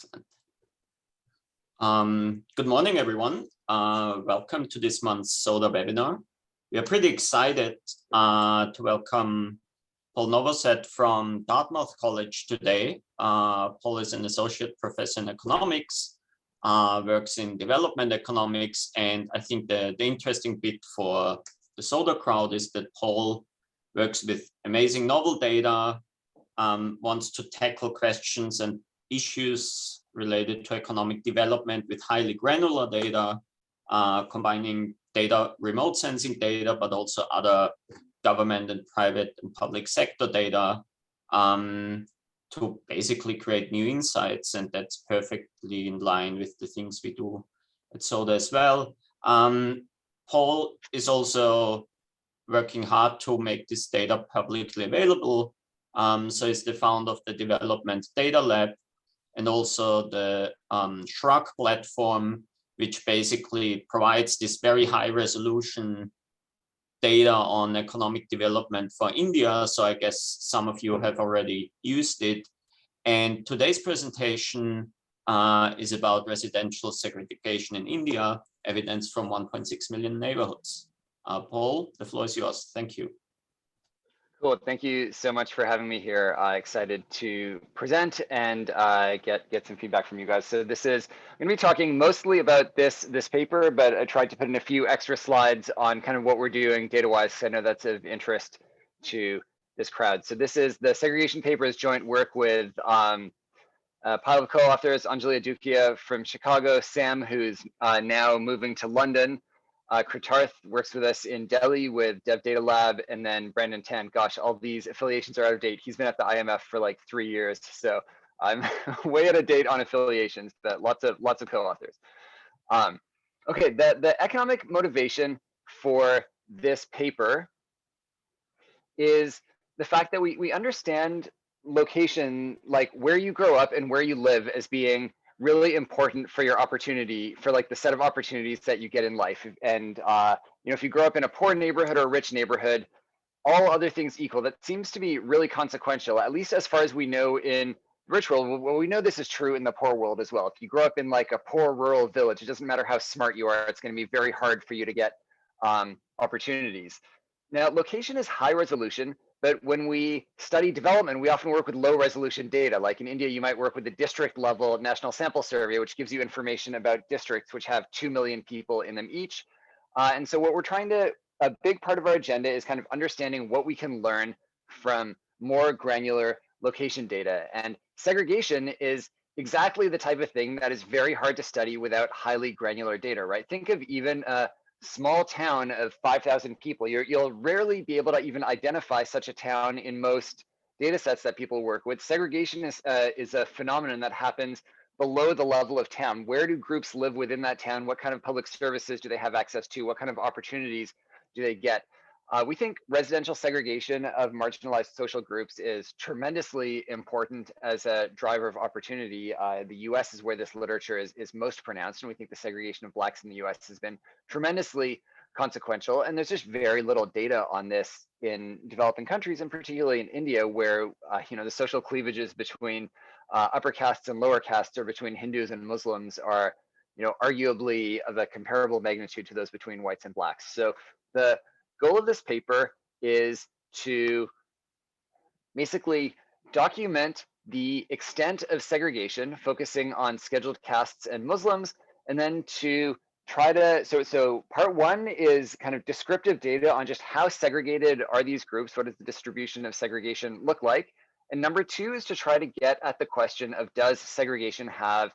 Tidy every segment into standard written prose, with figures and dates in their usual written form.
Excellent. Good morning, everyone. Welcome to this month's SODA webinar. We are pretty excited to welcome Paul Novostad from Dartmouth College today. Paul is an associate professor in economics, works in development economics, and I think the interesting bit for the SODA crowd is that Paul works with amazing novel data, wants to tackle questions and issues related to economic development with highly granular data, combining data, remote sensing data, but also other government and private and public sector data to basically create new insights. And that's perfectly in line with the things we do at SODA as well. Paul is also working hard to make this data publicly available. So he's the founder of the Development Data Lab and also the Shrug platform, which basically provides this very high resolution data on economic development for India. So I guess some of you have already used it. And today's presentation is about residential segregation in India, evidence from 1.6 million neighborhoods. Paul, the floor is yours. Thank you. Cool. Thank you so much for having me here. Excited to present and get some feedback from you guys. So this is I'm going to be talking mostly about this paper, but I tried to put in a few extra slides on kind of what we're doing data-wise. I know that's of interest to this crowd. So this is the segregation paper's joint work with a pile of co-authors: Anjali Adukia from Chicago, Sam, who's now moving to London. Kritarth works with us in Delhi with Dev Data Lab, and then Brandon Tan. Gosh, all these affiliations are out of date. He's been at the IMF for like 3 years, so I'm way out of date on affiliations. But lots of co-authors. Okay, the economic motivation for this paper is the fact that we understand location, like where you grow up and where you live, as being really important for your opportunity, for like the set of opportunities that you get in life. And if you grow up in a poor neighborhood or a rich neighborhood, all other things equal, that seems to be really consequential, at least as far as we know in the rich world. Well, we know this is true in the poor world as well. If you grow up in like a poor rural village, it doesn't matter how smart you are, it's going to be very hard for you to get opportunities. Now, location is high resolution, but when we study development, we often work with low resolution data. Like in India, you might work with the district level national sample survey, which gives you information about districts which have 2 million people in them each. And so what we're trying to, a big part of our agenda is kind of understanding what we can learn from more granular location data. And segregation is exactly the type of thing that is very hard to study without highly granular data, right? Think of even a small town of 5,000 people. You'll rarely be able to even identify such a town in most data sets that people work with. Segregation is a phenomenon that happens below the level of town. Where do groups live within that town? What kind of public services do they have access to? What kind of opportunities do they get? We think residential segregation of marginalized social groups is tremendously important as a driver of opportunity. The US is where this literature is most pronounced, and we think the segregation of Blacks in the US has been tremendously consequential. And there's just very little data on this in developing countries, and particularly in India, where the social cleavages between upper castes and lower castes, or between Hindus and Muslims, are arguably of a comparable magnitude to those between whites and Blacks. So the goal of this paper is to basically document the extent of segregation, focusing on scheduled castes and Muslims, and then to try to, so part one is kind of descriptive data on just how segregated are these groups, what does the distribution of segregation look like? And number two is to try to get at the question of, does segregation have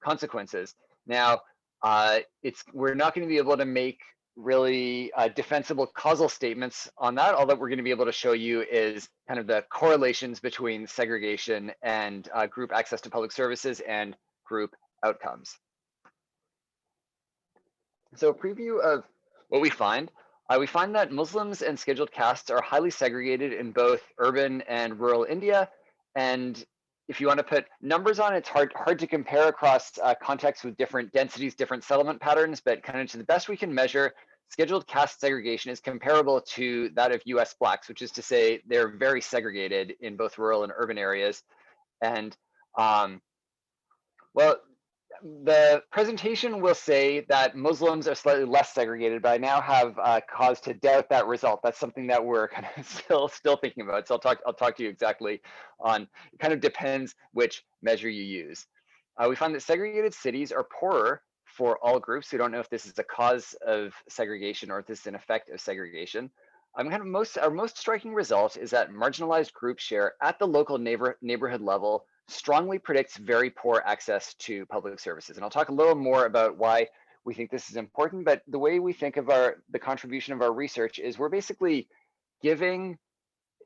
consequences? Now, we're not going to be able to make really defensible causal statements on that. All that we're going to be able to show you is kind of the correlations between segregation and group access to public services and group outcomes. So a preview of what we find that Muslims and scheduled castes are highly segregated in both urban and rural India. And if you want to put numbers on it, it's hard to compare across contexts with different densities, different settlement patterns, but kind of to the best we can measure, scheduled caste segregation is comparable to that of US Blacks, which is to say they're very segregated in both rural and urban areas. And Well, the presentation will say that Muslims are slightly less segregated, but I now have cause to doubt that result. That's something that we're kind of still thinking about. So I'll talk to you exactly on. It kind of depends which measure you use. We find that segregated cities are poorer for all groups. We don't know if this is a cause of segregation or if this is an effect of segregation. Our most striking result is that marginalized group share at the local neighborhood level strongly predicts very poor access to public services. And I'll talk a little more about why we think this is important, but the way we think of the contribution of our research is we're basically using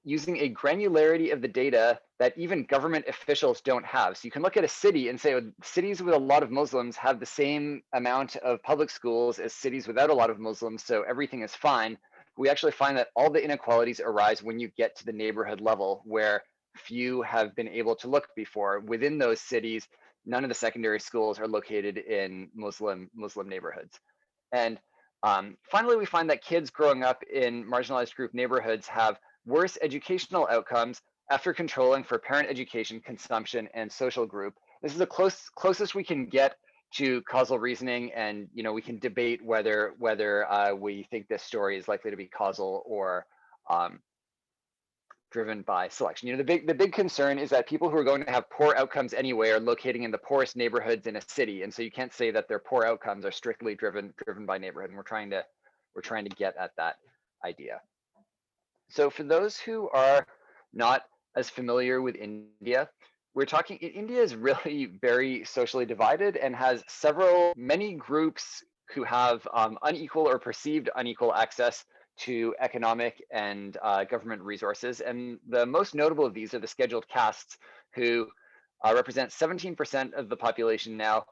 a granularity of the data that even government officials don't have. So you can look at a city and say, oh, cities with a lot of Muslims have the same amount of public schools as cities without a lot of Muslims, so everything is fine. We actually find that all the inequalities arise when you get to the neighborhood level, where few have been able to look before. Within those cities, none of the secondary schools are located in Muslim neighborhoods. And finally, we find that kids growing up in marginalized group neighborhoods have worse educational outcomes after controlling for parent education, consumption, and social group. This is the closest we can get to causal reasoning, and we can debate whether we think this story is likely to be causal or driven by selection. The big concern is that people who are going to have poor outcomes anyway are locating in the poorest neighborhoods in a city, and so you can't say that their poor outcomes are strictly driven by neighborhood. And we're trying to get at that idea. So for those who are not as familiar with India, India is really very socially divided and has many groups who have unequal or perceived unequal access to economic and government resources. And the most notable of these are the scheduled castes, who represent 17% of the population now,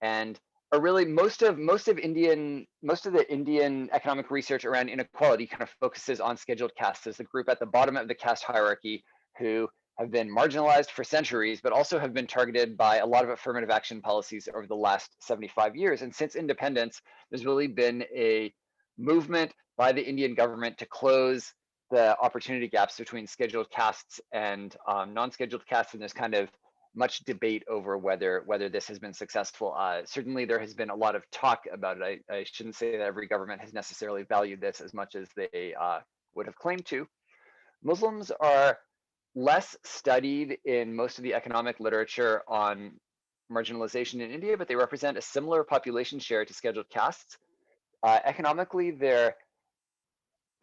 and are really most of the Indian economic research around inequality kind of focuses on scheduled castes as the group at the bottom of the caste hierarchy, who have been marginalized for centuries, but also have been targeted by a lot of affirmative action policies over the last 75 years. And since independence, there's really been a movement by the Indian government to close the opportunity gaps between scheduled castes and non-scheduled castes. And there's kind of much debate over whether this has been successful. Certainly there has been a lot of talk about it. I shouldn't say that every government has necessarily valued this as much as they would have claimed to. Muslims are less studied in most of the economic literature on marginalization in India, but they represent a similar population share to scheduled castes. Economically, they're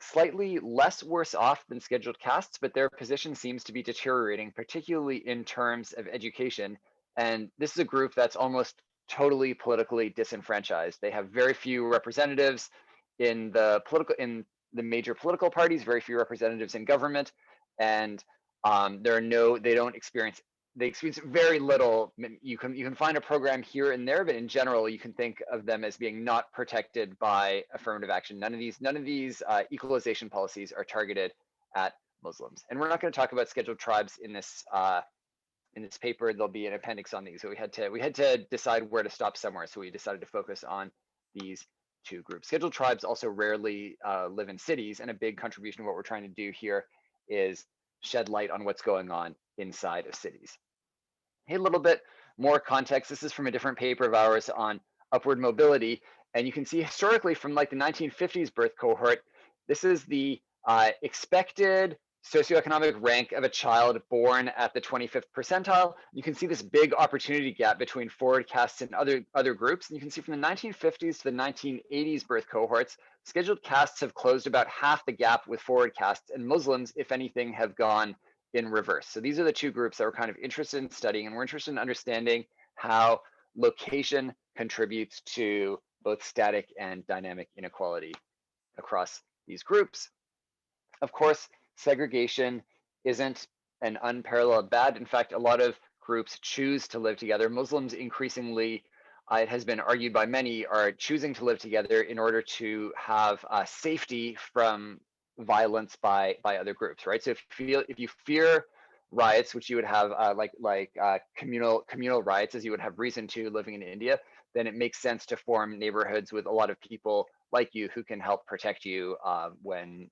slightly less worse off than scheduled castes, but their position seems to be deteriorating, particularly in terms of education. And this is a group that's almost totally politically disenfranchised. They have very few representatives in the major political parties, very few representatives in government, and they experience very little. You can find a program here and there, but in general, you can think of them as being not protected by affirmative action. None of these equalization policies are targeted at Muslims. And we're not going to talk about scheduled tribes in this paper. There'll be an appendix on these. So we had to decide where to stop somewhere. So we decided to focus on these two groups. Scheduled tribes also rarely live in cities, and a big contribution of what we're trying to do here is shed light on what's going on inside of cities. Hey, a little bit more context. This is from a different paper of ours on upward mobility. And you can see historically from like the 1950s birth cohort, this is the expected socioeconomic rank of a child born at the 25th percentile. You can see this big opportunity gap between forward castes and other groups. And you can see from the 1950s to the 1980s birth cohorts, scheduled castes have closed about half the gap with forward castes, and Muslims, if anything, have gone in reverse. So these are the two groups that we're kind of interested in studying, and we're interested in understanding how location contributes to both static and dynamic inequality across these groups. Of course, segregation isn't an unparalleled bad. In fact, a lot of groups choose to live together. Muslims increasingly, it has been argued by many, are choosing to live together in order to have safety from violence by other groups, right? So if you fear riots, which you would have communal riots, as you would have reason to living in India, then it makes sense to form neighborhoods with a lot of people like you who can help protect you when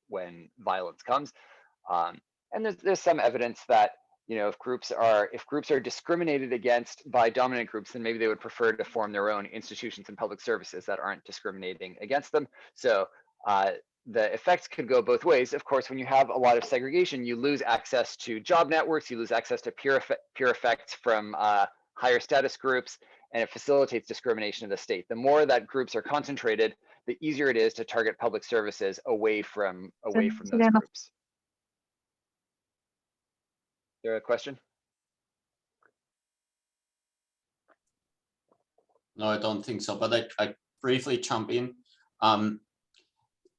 violence comes. And there's some evidence that if groups are discriminated against by dominant groups, then maybe they would prefer to form their own institutions and public services that aren't discriminating against them. So the effects could go both ways. Of course, when you have a lot of segregation, you lose access to job networks, you lose access to peer effects from higher status groups, and it facilitates discrimination of the state. The more that groups are concentrated, the easier it is to target public services away from those groups. Is there a question? No, I don't think so, but I briefly jump in.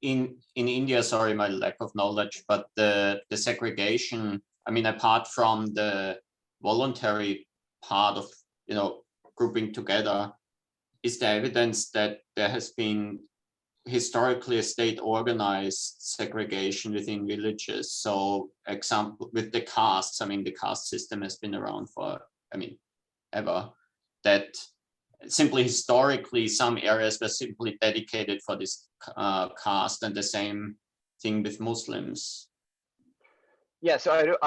In India, sorry, my lack of knowledge, but the segregation, I mean, apart from the voluntary part of, grouping together, is there evidence that there has been historically a state organized segregation within villages? So example, with the castes, I mean, the caste system has been around for, ever, that simply historically some areas were simply dedicated for this caste, and the same thing with Muslims. Yeah, so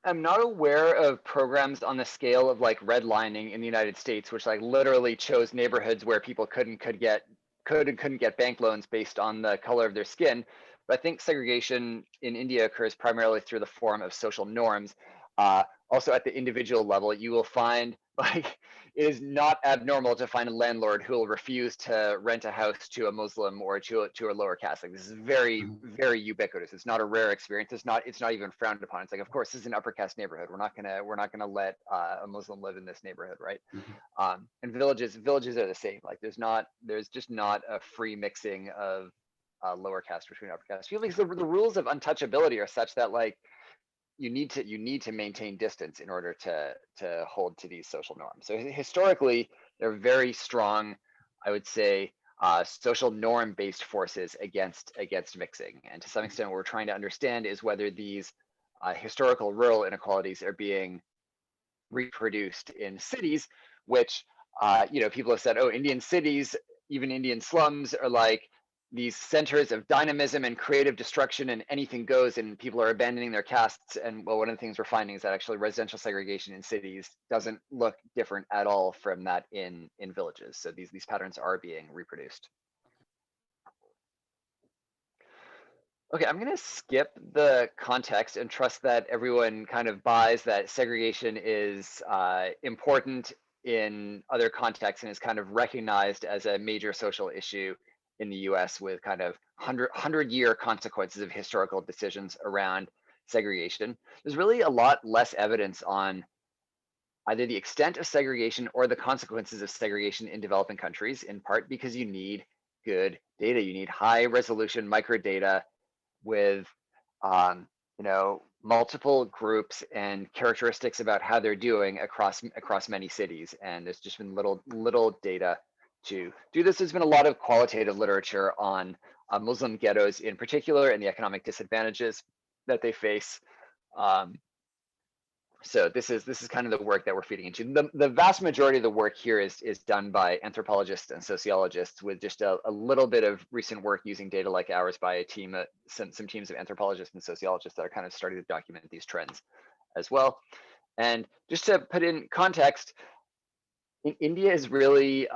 I'm not aware of programs on the scale of like redlining in the United States, which like literally chose neighborhoods where people couldn't get bank loans based on the color of their skin. But I think segregation in India occurs primarily through the form of social norms. Also at the individual level, you will find like it is not abnormal to find a landlord who will refuse to rent a house to a Muslim or to a lower caste. Like this is very, very ubiquitous. It's not a rare experience. It's not even frowned upon. It's like, of course, this is an upper caste neighborhood. We're not gonna let a Muslim live in this neighborhood, right? And villages are the same. Like there's just not a free mixing of lower caste between upper caste. Because the rules of untouchability are such that like you need to maintain distance in order to hold to these social norms. So historically, they're very strong, I would say, social norm-based forces against mixing. And to some extent, what we're trying to understand is whether these historical rural inequalities are being reproduced in cities, which people have said, oh, Indian cities, even Indian slums, are like these centers of dynamism and creative destruction, and anything goes, and people are abandoning their castes. And well, one of the things we're finding is that actually residential segregation in cities doesn't look different at all from that in villages. So these patterns are being reproduced. Okay, I'm going to skip the context and trust that everyone kind of buys that segregation is important in other contexts and is kind of recognized as a major social issue in the US with kind of 100-year consequences of historical decisions around segregation. There's really a lot less evidence on either the extent of segregation or the consequences of segregation in developing countries, in part because you need good data. You need high resolution microdata with multiple groups and characteristics about how they're doing across many cities. And there's just been little data to do this. There's been a lot of qualitative literature on Muslim ghettos in particular and the economic disadvantages that they face. So this is kind of the work that we're feeding into. The vast majority of the work here is done by anthropologists and sociologists, with just a little bit of recent work using data like ours by a team, some teams of anthropologists and sociologists that are kind of starting to document these trends as well. And just to put in context, India is really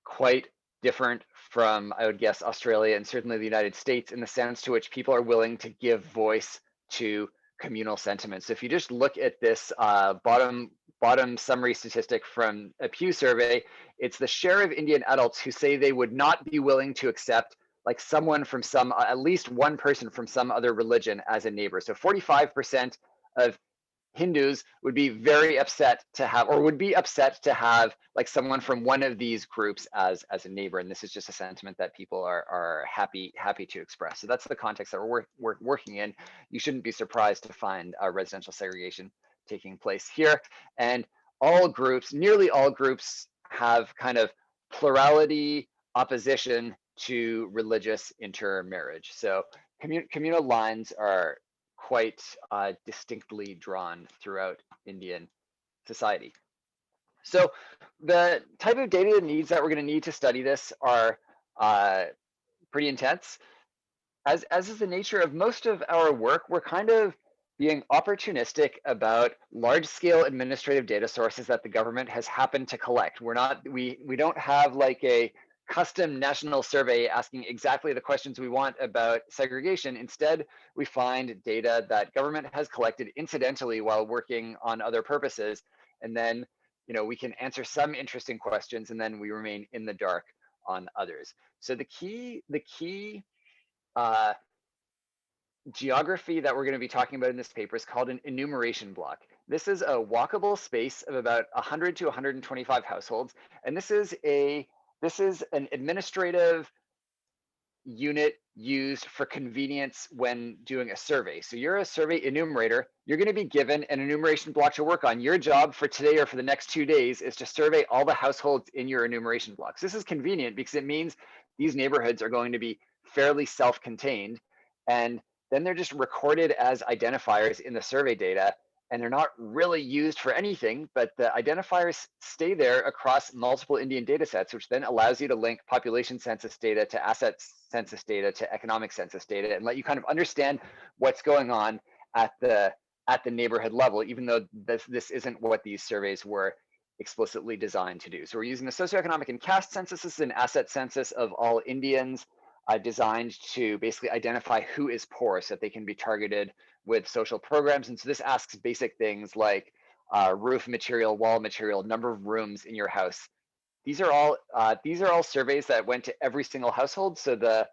quite different from, I would guess, Australia and certainly the United States in the sense to which people are willing to give voice to communal sentiments. So if you just look at this bottom summary statistic from a Pew survey, it's the share of Indian adults who say they would not be willing to accept like someone from at least one person from some other religion as a neighbor. So 45% of Hindus would be very upset to have, or would be upset to have like someone from one of these groups as a neighbor. And this is just a sentiment that people are happy to express. So that's the context that we're working in. You shouldn't be surprised to find residential segregation taking place here. And all groups, nearly all groups, have kind of plurality opposition to religious intermarriage. So communal lines are quite distinctly drawn throughout Indian society. So the type of data needs that we're going to need to study this are pretty intense. As is the nature of most of our work, we're kind of being opportunistic about large-scale administrative data sources that the government has happened to collect. We don't have like a custom national survey asking exactly the questions we want about segregation. Instead, we find data that government has collected incidentally while working on other purposes, and then we can answer some interesting questions, and then we remain in the dark on others. So the key geography that we're going to be talking about in this paper is called an enumeration block. This is a walkable space of about 100 to 125 households, and this is an administrative unit used for convenience when doing a survey. So you're a survey enumerator, you're going to be given an enumeration block to work on. Your job for today or for the next 2 days is to survey all the households in your enumeration blocks. This is convenient because it means these neighborhoods are going to be fairly self-contained, and then they're just recorded as identifiers in the survey data, and they're not really used for anything, but the identifiers stay there across multiple Indian data sets, which then allows you to link population census data to asset census data to economic census data, and let you kind of understand what's going on at the neighborhood level, even though this isn't what these surveys were explicitly designed to do. So we're using the socioeconomic and caste census. This is an asset census of all Indians, designed to basically identify who is poor so that they can be targeted with social programs. And so this asks basic things like roof material, wall material, number of rooms in your house. These are all surveys that went to every single household. So the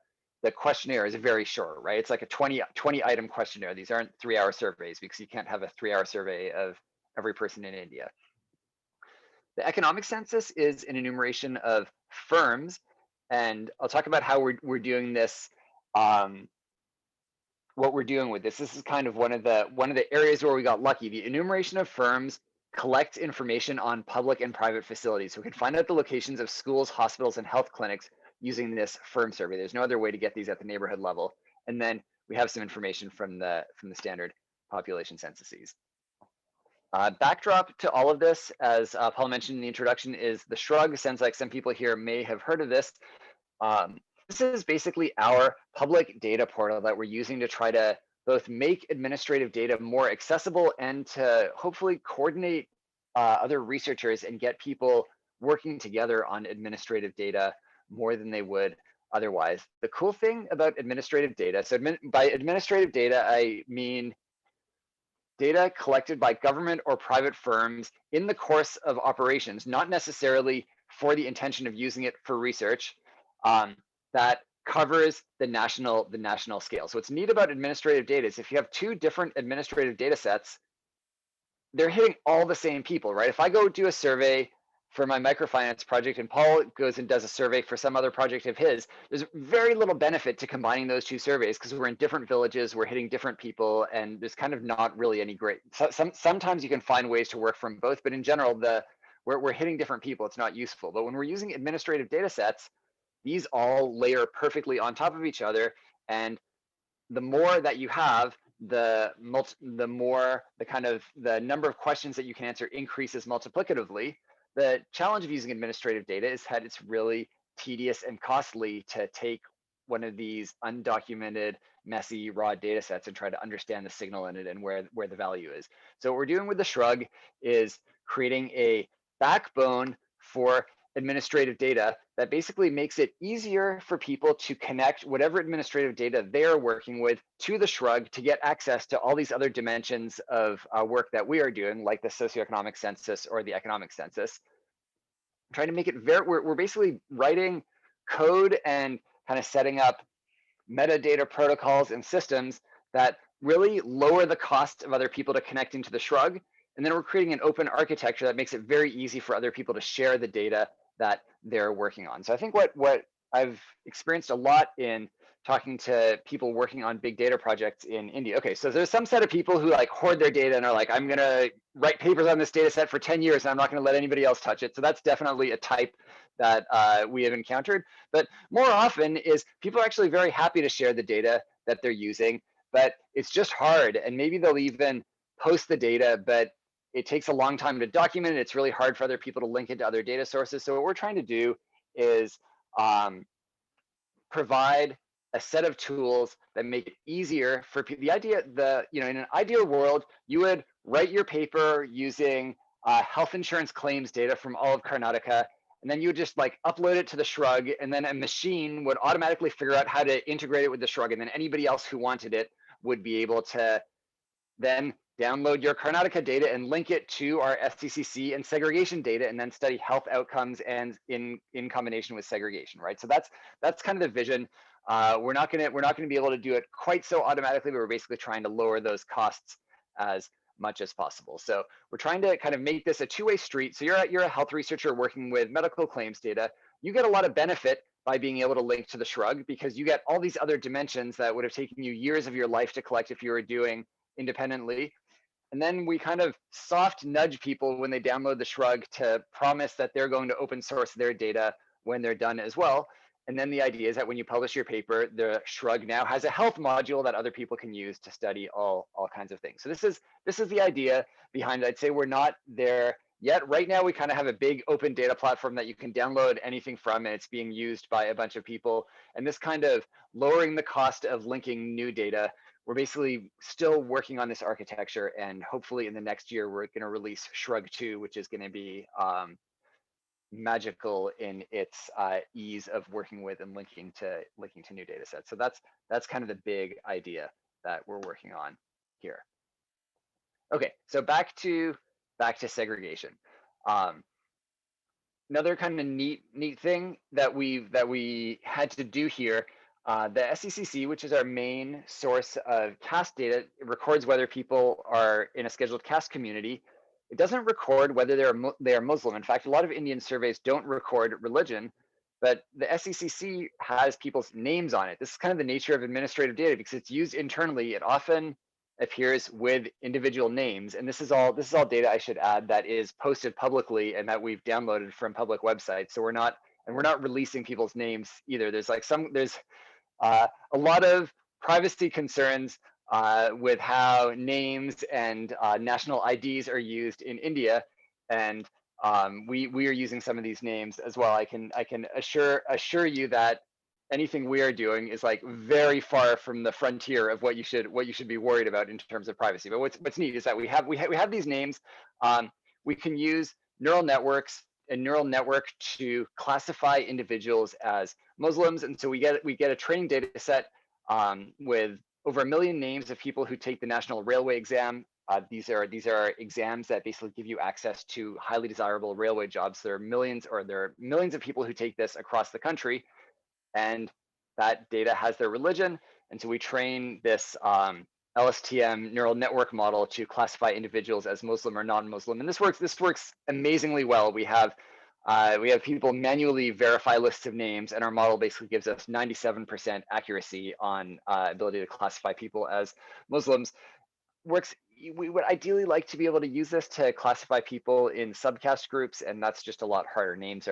questionnaire is very short, right? It's like a 20 item questionnaire. These aren't 3-hour surveys because you can't have a 3-hour survey of every person in India. The economic census is an enumeration of firms, and I'll talk about how we're doing this, what we're doing with this. This is kind of one of the areas where we got lucky. The enumeration of firms collects information on public and private facilities. So we can find out the locations of schools, hospitals, and health clinics using this firm survey. There's no other way to get these at the neighborhood level. And then we have some information from the standard population censuses. Backdrop to all of this, as Paul mentioned in the introduction, is the Shrug. Sounds like some people here may have heard of this. This is basically our public data portal that we're using to try to both make administrative data more accessible and to hopefully coordinate other researchers and get people working together on administrative data more than they would otherwise. The cool thing about administrative data, so by administrative data, I mean data collected by government or private firms in the course of operations, not necessarily for the intention of using it for research, that covers the national scale. So what's neat about administrative data is if you have 2 different administrative data sets, they're hitting all the same people, right? If I go do a survey for my microfinance project and Paul goes and does a survey for some other project of his, there's very little benefit to combining those 2 surveys because we're in different villages, we're hitting different people, and there's kind of not really any great, sometimes you can find ways to work from both, but in general, we're hitting different people, it's not useful. But when we're using administrative data sets, these all layer perfectly on top of each other, and the more that you have, the number of questions that you can answer increases multiplicatively. The challenge of using administrative data is that it's really tedious and costly to take one of these undocumented, messy, raw data sets and try to understand the signal in it and where the value is. So what we're doing with the Shrug is creating a backbone for administrative data that basically makes it easier for people to connect whatever administrative data they're working with to the Shrug to get access to all these other dimensions of work that we are doing, like the socioeconomic census or the economic census. I'm trying to make it we're basically writing code and kind of setting up metadata protocols and systems that really lower the cost of other people to connect into the Shrug. And then we're creating an open architecture that makes it very easy for other people to share the data that they're working on. So I think what I've experienced a lot in talking to people working on big data projects in India. Okay, so there's some set of people who like hoard their data and are like, I'm gonna write papers on this data set for 10 years and I'm not gonna let anybody else touch it. So that's definitely a type that we have encountered. But more often is people are actually very happy to share the data that they're using, but it's just hard. And maybe they'll even post the data, but it takes a long time to document it. It's really hard for other people to link into other data sources. So what we're trying to do is provide a set of tools that make it easier for people. In an ideal world, you would write your paper using health insurance claims data from all of Karnataka, and then you would just like upload it to the Shrug, and then a machine would automatically figure out how to integrate it with the Shrug, and then anybody else who wanted it would be able to then download your Karnataka data and link it to our SCCC and segregation data, and then study health outcomes and in combination with segregation, right? So that's kind of the vision. We're not gonna be able to do it quite so automatically, but we're basically trying to lower those costs as much as possible. So we're trying to kind of make this a two-way street. So you're a health researcher working with medical claims data. You get a lot of benefit by being able to link to the Shrug, because you get all these other dimensions that would have taken you years of your life to collect if you were doing independently. And then we kind of soft nudge people when they download the Shrug to promise that they're going to open source their data when they're done as well. And then the idea is that when you publish your paper, the Shrug now has a health module that other people can use to study all kinds of things. So this is the idea behind it. I'd say we're not there yet. Right now, we kind of have a big open data platform that you can download anything from, and it's being used by a bunch of people. And this kind of lowering the cost of linking new data, we're basically still working on this architecture, and hopefully in the next year, we're going to release Shrug 2, which is going to be magical in its ease of working with and linking to new data sets. So that's kind of the big idea that we're working on here. Okay, so back to segregation. Another kind of neat thing that we had to do here. The SCCC, which is our main source of caste data, records whether people are in a scheduled caste community. It doesn't record whether they are Muslim. In fact, a lot of Indian surveys don't record religion, but the SCCC has people's names on it. This is kind of the nature of administrative data, because it's used internally. It often appears with individual names, and this is all data, I should add, that is posted publicly and that we've downloaded from public websites. So we're not releasing people's names either. There's a lot of privacy concerns with how names and national IDs are used in India, and we are using some of these names as well. I can assure you that anything we are doing is like very far from the frontier of what you should be worried about in terms of privacy. But what's neat is that we have these names. We can use neural networks and neural network to classify individuals as Muslims, and so we get a training data set with over 1 million names of people who take the National Railway exam. These are exams that basically give you access to highly desirable railway jobs. There are millions of people who take this across the country, and that data has their religion. And so we train this LSTM neural network model to classify individuals as Muslim or non-Muslim. And this works amazingly well. We have people manually verify lists of names, and our model basically gives us 97% accuracy on ability to classify people as Muslims. We would ideally like to be able to use this to classify people in subcaste groups, and that's just a lot harder. Names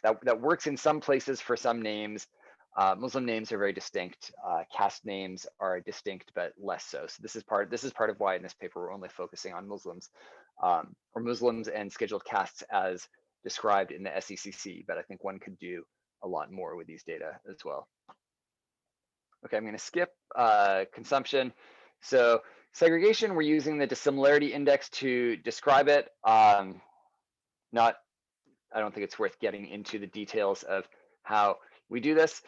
that works in some places for some names. Muslim names are very distinct. Caste names are distinct, but less so. So this is part of why in this paper we're only focusing on Muslims, or Muslims and scheduled castes as described in the SCCC. But I think one could do a lot more with these data as well. Okay, I'm going to skip consumption. So segregation, we're using the dissimilarity index to describe it. I don't think it's worth getting into the details of how we do this.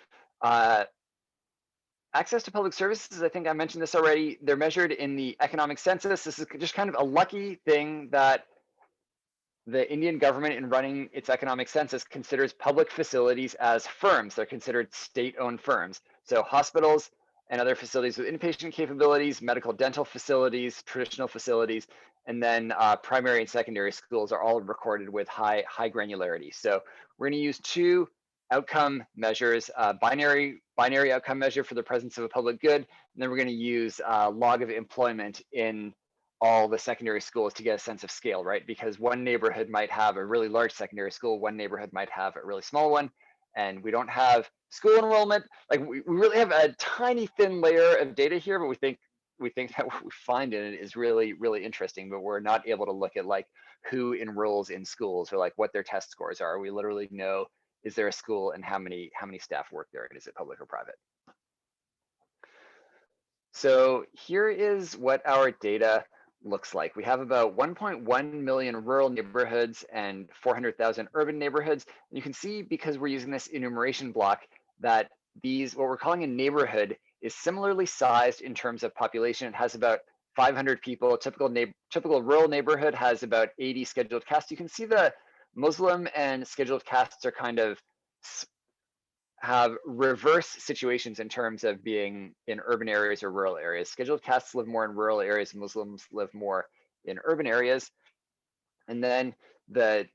Access to public services, I think I mentioned this already. They're measured in the economic census. This is just kind of a lucky thing that the Indian government, in running its economic census, considers public facilities as firms. They're considered state-owned firms. So hospitals and other facilities with inpatient capabilities, medical dental facilities, traditional facilities, and then primary and secondary schools are all recorded with high granularity. So we're going to use two outcome measures, binary outcome measure for the presence of a public good, and then we're going to use log of employment in all the secondary schools to get a sense of scale, right? Because one neighborhood might have a really large secondary school, one neighborhood might have a really small one, and we don't have school enrollment. Like we really have a tiny thin layer of data here, but we think that what we find in it is really, really interesting, but we're not able to look at like who enrolls in schools or like what their test scores are. We literally know, is there a school and how many staff work there, and is it public or private? So here is what our data looks like. We have about 1.1 million rural neighborhoods and 400,000 urban neighborhoods. And you can see, because we're using this enumeration block, that these, what we're calling a neighborhood, is similarly sized in terms of population. It has about 500 people. Typical rural neighborhood has about 80 scheduled castes. You can see the Muslim and scheduled castes are kind of have reverse situations in terms of being in urban areas or rural areas. Scheduled castes live more in rural areas, Muslims live more in urban areas. And then the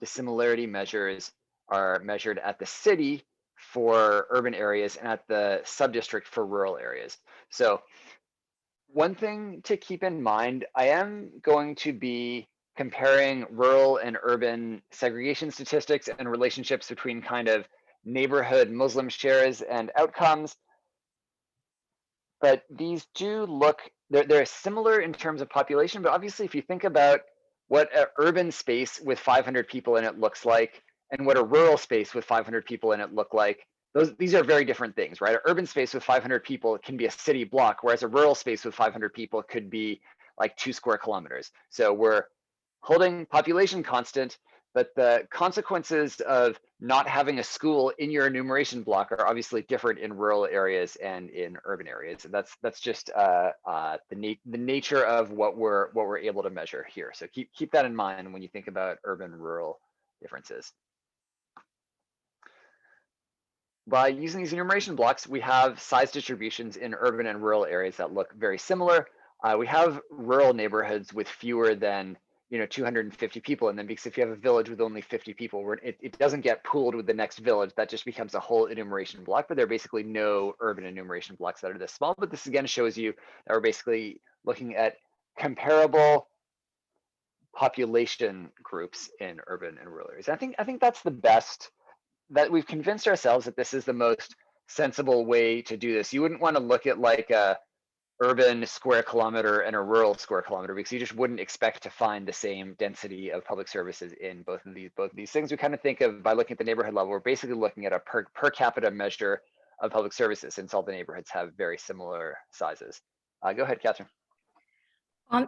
dissimilarity measures are measured at the city for urban areas and at the subdistrict for rural areas. So one thing to keep in mind, I am going to be comparing rural and urban segregation statistics and relationships between kind of neighborhood Muslim shares and outcomes. But these do look, they're similar in terms of population, but obviously if you think about what an urban space with 500 people in it looks like and what a rural space with 500 people in it look like, these are very different things, right? An urban space with 500 people can be a city block, whereas a rural space with 500 people could be like 2 square kilometers. So we're holding population constant, but the consequences of not having a school in your enumeration block are obviously different in rural areas and in urban areas. And that's just the nature of what we're able to measure here. So keep that in mind when you think about urban rural differences. By using these enumeration blocks, we have size distributions in urban and rural areas that look very similar. We have rural neighborhoods with fewer than 250 people in them, because if you have a village with only 50 people, it doesn't get pooled with the next village. That just becomes a whole enumeration block, but there are basically no urban enumeration blocks that are this small. But this again shows you that we're basically looking at comparable population groups in urban and rural areas. I think that's the best, that we've convinced ourselves that this is the most sensible way to do this. You wouldn't want to look at like a urban square kilometer and a rural square kilometer, because you just wouldn't expect to find the same density of public services in both of these things. We kind of think of, by looking at the neighborhood level, we're basically looking at a per capita measure of public services, since all the neighborhoods have very similar sizes. Go ahead, Catherine.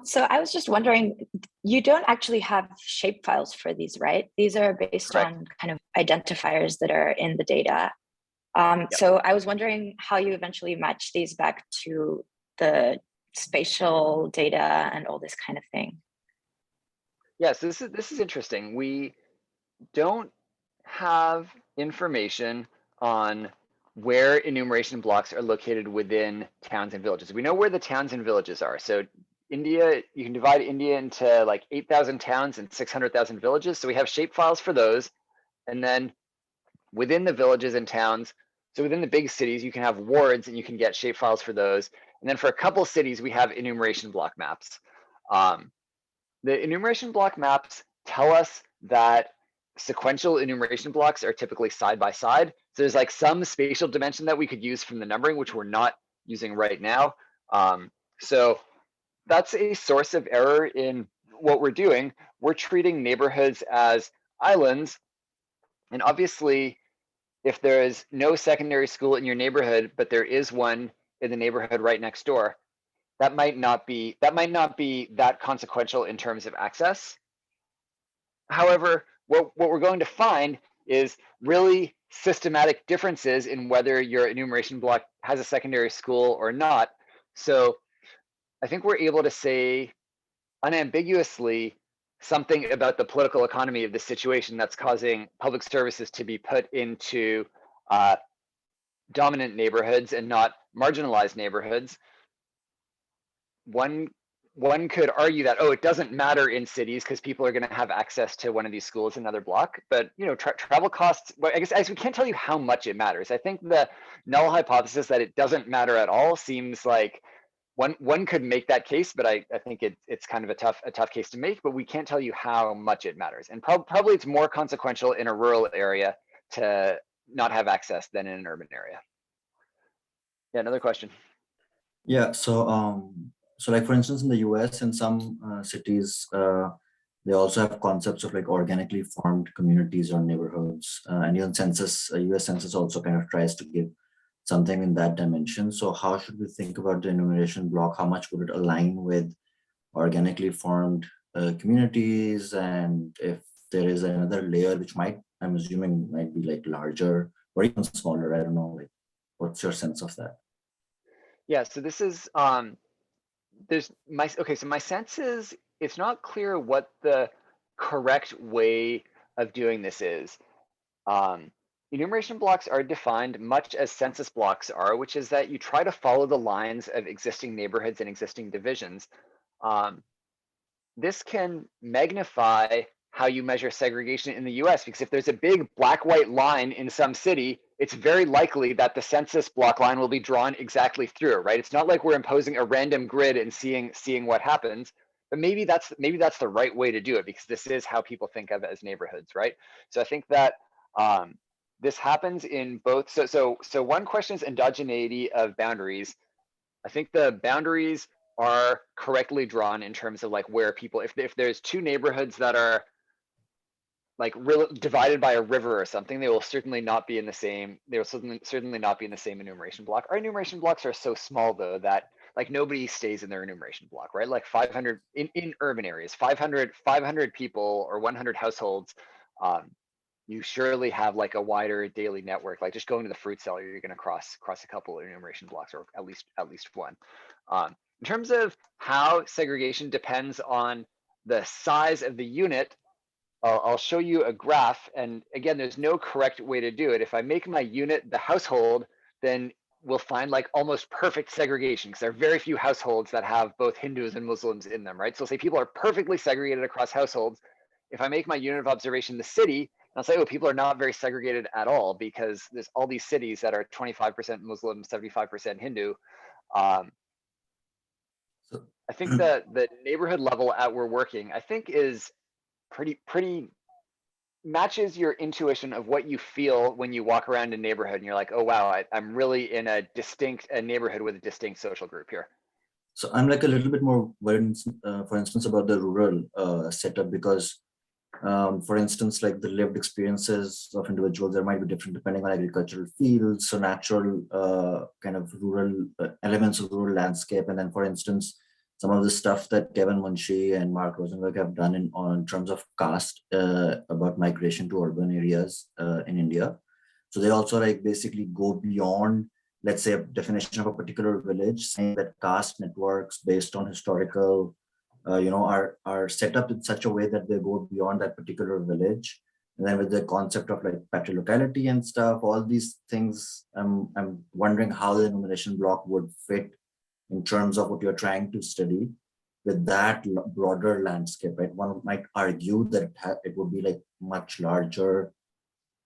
So I was just wondering, you don't actually have shapefiles for these, right? These are based Correct. on kind of identifiers that are in the data. Yep. So I was wondering how you eventually match these back to the spatial data and all this kind of thing. Yes, this is interesting. We don't have information on where enumeration blocks are located within towns and villages. We know where the towns and villages are. So India, you can divide India into like 8,000 towns and 600,000 villages. So we have shapefiles for those. And then within the villages and towns, so within the big cities, you can have wards and you can get shapefiles for those. And then for a couple cities, we have enumeration block maps. The enumeration block maps tell us that sequential enumeration blocks are typically side by side. So there's like some spatial dimension that we could use from the numbering, which we're not using right now. So that's a source of error in what we're doing. We're treating neighborhoods as islands. And obviously, if there is no secondary school in your neighborhood, but there is one in the neighborhood right next door, that might not be that consequential in terms of access. However, what we're going to find is really systematic differences in whether your enumeration block has a secondary school or not. So I think we're able to say unambiguously something about the political economy of the situation that's causing public services to be put into dominant neighborhoods and not marginalized neighborhoods. One could argue that, it doesn't matter in cities because people are going to have access to one of these schools in another block. But travel costs, well, I guess we can't tell you how much it matters. I think the null hypothesis that it doesn't matter at all seems like one could make that case, but I think it's kind of a tough case to make. But we can't tell you how much it matters, and probably it's more consequential in a rural area to not have access than in an urban area. Yeah, another question. Yeah, so like for instance, in the US, in some cities, they also have concepts of like organically formed communities or neighborhoods. And even US Census also kind of tries to give something in that dimension. So how should we think about the enumeration block? How much would it align with organically formed communities? And if there is another layer, which might, I'm assuming might be like larger or even smaller, I don't know, like what's your sense of that? Yeah, so this is, so my sense is it's not clear what the correct way of doing this is. Enumeration blocks are defined much as census blocks are, which is that you try to follow the lines of existing neighborhoods and existing divisions. This can magnify how you measure segregation in the US, because if there's a big black-white line in some city, it's very likely that the census block line will be drawn exactly through, right? It's not like we're imposing a random grid and seeing what happens, but maybe that's the right way to do it, because this is how people think of it as neighborhoods, right? So I think that this happens in both. So one question is endogeneity of boundaries. I think the boundaries are correctly drawn in terms of like where people, if there's two neighborhoods that are like divided by a river or something, they will certainly not be in the same, they will certainly not be in the same enumeration block. Our enumeration blocks are so small though that like nobody stays in their enumeration block, right? Like 500 in urban areas, 500 people or 100 households, you surely have like a wider daily network. Like just going to the fruit cellar, you're going to cross a couple of enumeration blocks, or at least one. In terms of how segregation depends on the size of the unit, I'll show you a graph. And again, there's no correct way to do it. If I make my unit the household, then we'll find like almost perfect segregation, because there are very few households that have both Hindus and Muslims in them, right? So say people are perfectly segregated across households. If I make my unit of observation the city, I'll say, oh, people are not very segregated at all, because there's all these cities that are 25% Muslim, 75% Hindu. I think that the neighborhood level at we're working, I think, is pretty matches your intuition of what you feel when you walk around a neighborhood and you're like, oh wow, I'm really in a neighborhood with a distinct social group here. So I'm like a little bit more worried, for instance, about the rural setup, because for instance, like the lived experiences of individuals, there might be different depending on agricultural fields, so natural kind of rural elements of rural landscape. And then, for instance, some of the stuff that Kevin Munshi and Mark Rosenberg have done in terms of caste about migration to urban areas in India. So they also like basically go beyond, let's say, a definition of a particular village, saying that caste networks based on historical are set up in such a way that they go beyond that particular village. And then with the concept of like patrilocality and stuff, all these things, I'm wondering how the enumeration block would fit in terms of what you're trying to study with that broader landscape, right? One might argue that it would be like much larger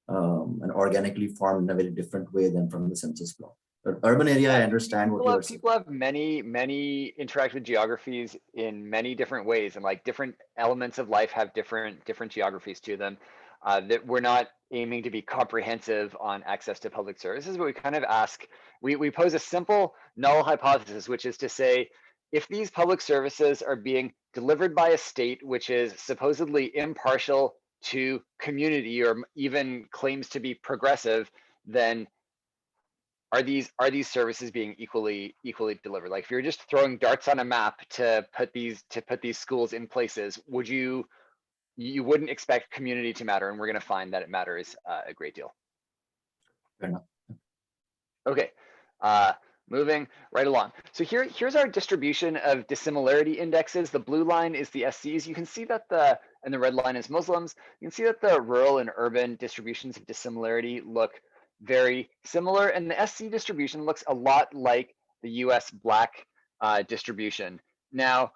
and organically formed in a very different way than from the census block. But urban area, I understand what you're saying. People have many interactive geographies in many different ways, and like different elements of life have different geographies to them. That we're not aiming to be comprehensive on access to public services, but we kind of ask, we pose a simple null hypothesis, which is to say, if these public services are being delivered by a state which is supposedly impartial to community or even claims to be progressive, then are these services being equally delivered? Like if you're just throwing darts on a map to put these schools in places, you wouldn't expect community to matter, and we're going to find that it matters a great deal. Fair enough. Okay, moving right along. So here's our distribution of dissimilarity indexes. The blue line is the SCs. You can see that and the red line is Muslims. You can see that the rural and urban distributions of dissimilarity look very similar, and the SC distribution looks a lot like the US Black distribution. Now,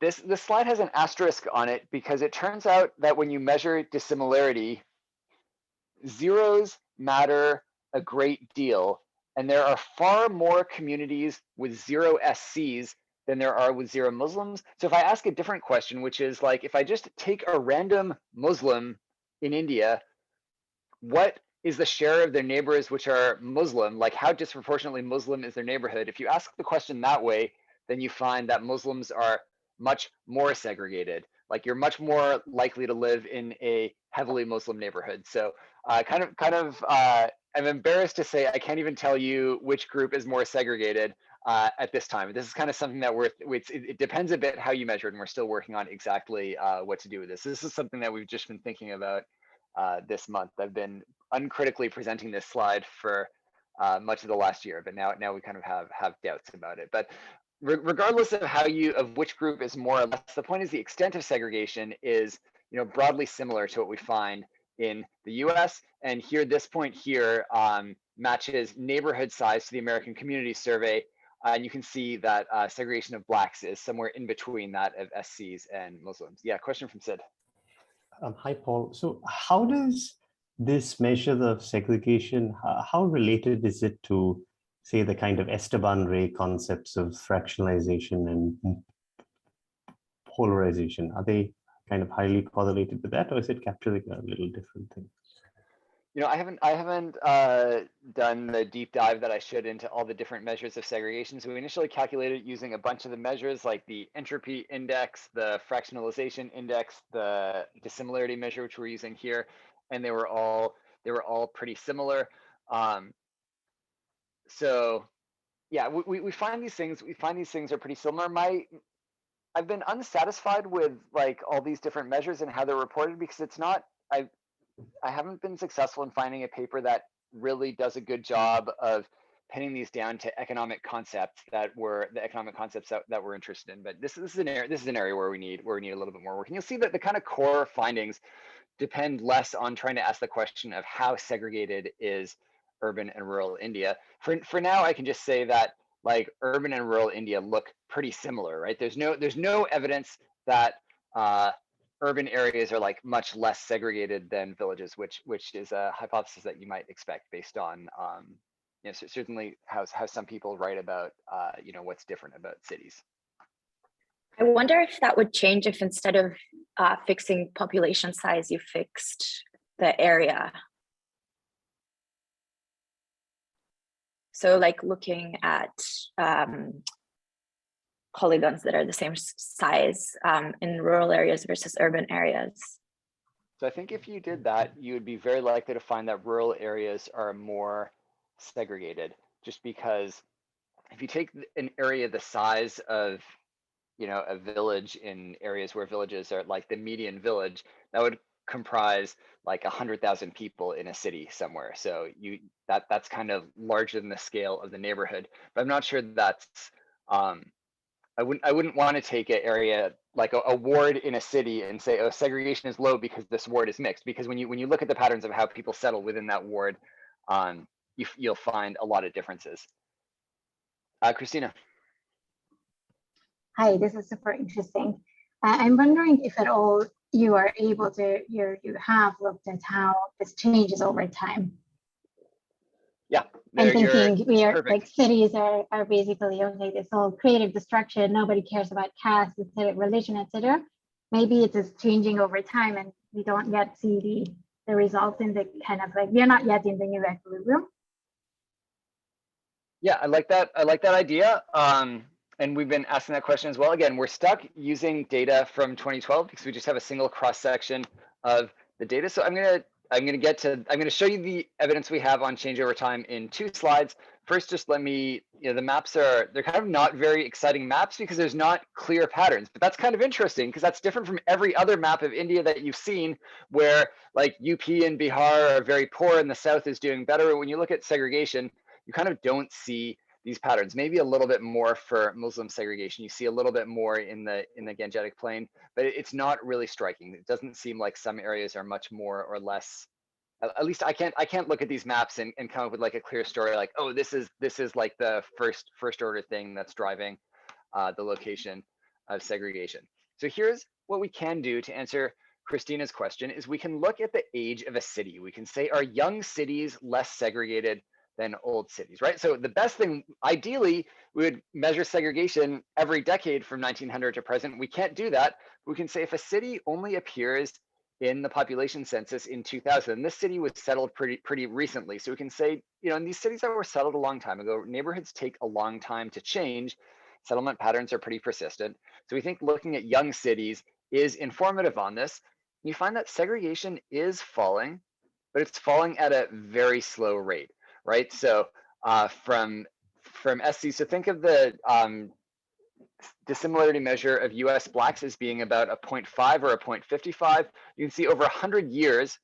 this slide has an asterisk on it because it turns out that when you measure dissimilarity, zeros matter a great deal, and there are far more communities with 0 SCs than there are with 0 Muslims. So if I ask a different question, which is like, if I just take a random Muslim in India, what is the share of their neighbors which are Muslim? Like how disproportionately Muslim is their neighborhood? If you ask the question that way, then you find that Muslims are much more segregated. Like you're much more likely to live in a heavily Muslim neighborhood. So kind of I'm embarrassed to say I can't even tell you which group is more segregated at this time. This is kind of something that it depends a bit how you measure it, and we're still working on exactly what to do with this. This is something that we've just been thinking about this month. I've been uncritically presenting this slide for much of the last year, but now we kind of have doubts about it. But regardless of which group is more or less, the point is the extent of segregation is broadly similar to what we find in the US. And here, this point here matches neighborhood size to the American Community Survey. And you can see that segregation of Blacks is somewhere in between that of SCs and Muslims. Yeah, question from Sid. Hi, Paul. So how does this measure the segregation, how related is it to, say, the kind of Esteban Ray concepts of fractionalization and polarization? Are they kind of highly correlated with that, or is it capturing a little different thing? I haven't done the deep dive that I should into all the different measures of segregation. So we initially calculated using a bunch of the measures like the entropy index, the fractionalization index, the dissimilarity measure, which we're using here, and they were all pretty similar. So yeah, we find these things. We find these things are pretty similar. I've been unsatisfied with like all these different measures and how they're reported because it's not. I haven't been successful in finding a paper that really does a good job of pinning these down to economic concepts that we're interested in. But this is an area where we need a little bit more work. And you'll see that the kind of core findings depend less on trying to ask the question of how segregated is urban and rural India. For now, I can just say that like urban and rural India look pretty similar, right? There's no evidence that urban areas are like much less segregated than villages, which is a hypothesis that you might expect based on certainly how some people write about what's different about cities. I wonder if that would change if instead of fixing population size, you fixed the area. So like looking at polygons that are the same size in rural areas versus urban areas. So I think if you did that, you would be very likely to find that rural areas are more segregated, just because if you take an area the size of a village in areas where villages are like the median village, that would comprise like 100,000 people in a city somewhere. So that's kind of larger than the scale of the neighborhood. But I'm not sure that's I wouldn't want to take an area like a ward in a city and say, oh, segregation is low because this ward is mixed. Because when you look at the patterns of how people settle within that ward, you'll find a lot of differences. Christina. Hi, this is super interesting. I'm wondering if at all you are able to, you have looked at how this changes over time. Yeah, I'm thinking we are like cities are basically okay, this whole creative destruction, nobody cares about caste, religion, etc. Maybe it is changing over time and we don't yet see the results in the kind of like, we're not yet in the new equilibrium. Yeah, I like that idea. And we've been asking that question as well. Again, we're stuck using data from 2012 because we just have a single cross section of the data. So I'm going to show you the evidence we have on change over time in 2 slides. First, just let me, the maps they're kind of not very exciting maps because there's not clear patterns, but that's kind of interesting because that's different from every other map of India that you've seen where like UP and Bihar are very poor and the South is doing better. When you look at segregation, you kind of don't see these patterns, maybe a little bit more for Muslim segregation. You see a little bit more in the Gangetic Plain, but it's not really striking. It doesn't seem like some areas are much more or less. At least I can't look at these maps and come up with like a clear story like, oh, this is like the first order thing that's driving the location of segregation. So here's what we can do to answer Christina's question is we can look at the age of a city. We can say, are young cities less segregated than old cities, right? So the best thing, ideally, we would measure segregation every decade from 1900 to present. We can't do that. We can say if a city only appears in the population census in 2000, this city was settled pretty recently. So we can say, in these cities that were settled a long time ago, neighborhoods take a long time to change. Settlement patterns are pretty persistent. So we think looking at young cities is informative on this. You find that segregation is falling, but it's falling at a very slow rate, right? So from SC, so think of the dissimilarity measure of US blacks as being about a 0.5 or a 0.55. You can see over 100 years,